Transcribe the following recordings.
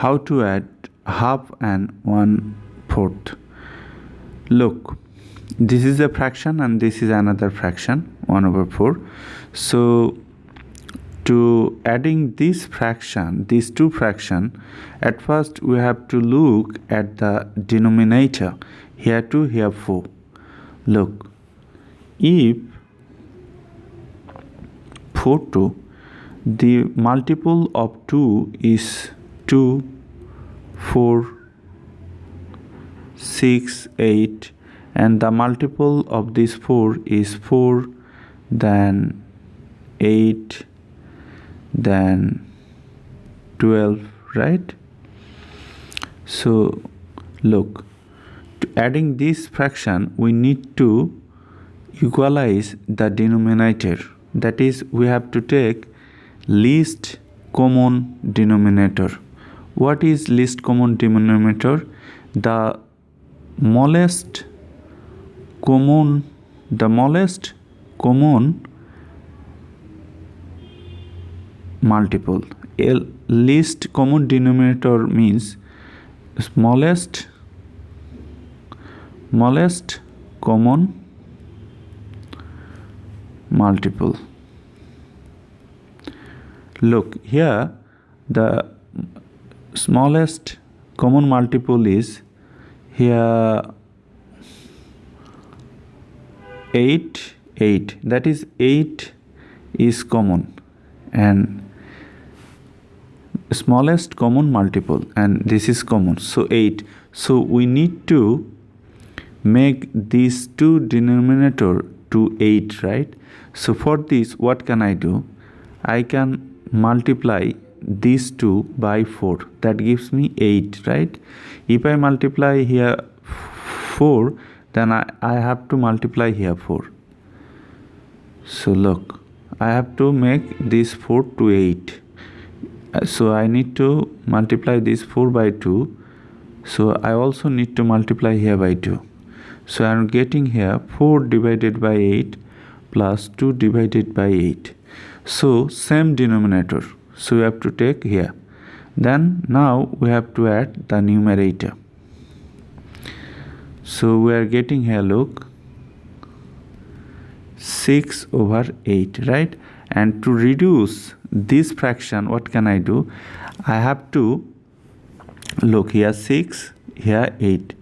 how to add half and 1/4. Look, this is a fraction and this is another fraction, 1/4. So to adding this fraction, these two fraction, at first we have to look at the denominator, here 2, here 4. Look, if 4 2, the multiple of 2 is 2, 4, 6, 8, and the multiple of this 4 is 4, then 8, then 12, right? So look, to adding this fraction we need to equalize the denominator, that is we have to take least common denominator. What is least common denominator? The smallest common multiple. Least common denominator means smallest common multiple. Look here, the smallest common multiple is here 8, that is 8 is common and smallest common multiple, and this is common, so 8. So we need to make these two denominator to 8, right? So for this, what can I do? I can multiply these two by 4, that gives me 8, right? If I multiply here 4, then I have to multiply here 4. So look, I have to make this 4 to 8. So I need to multiply this 4 by 2. So I also need to multiply here by 2. So I am getting here 4 divided by 8 plus 2 divided by 8. So same denominator. So we have to take here. Then now we have to add the numerator. So we are getting here, look, 6/8, right? And to reduce this fraction, what can I do? I have to look here 6, here 8.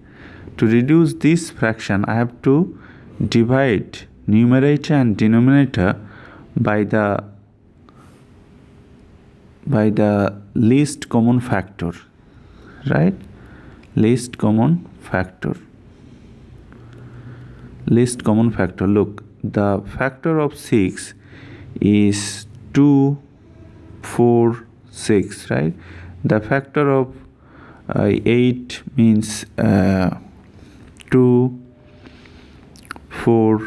To reduce this fraction, I have to divide numerator and denominator by the least common factor, right? Least common factor. Look, the factor of 6 is 2, 4, 6, right? The factor of 8 means 2, 4,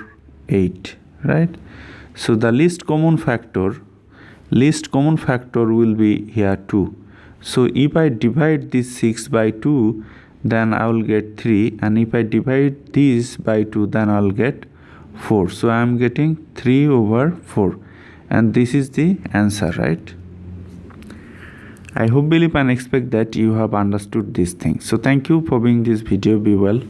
8, right? So the least common factor will be here 2. So if I divide this 6 by 2, then I will get 3, and if I divide this by 2, then I will get 4. So I am getting 3/4, and this is the answer, right? I hope, believe and expect that you have understood this thing. So thank you for being this video. Be well.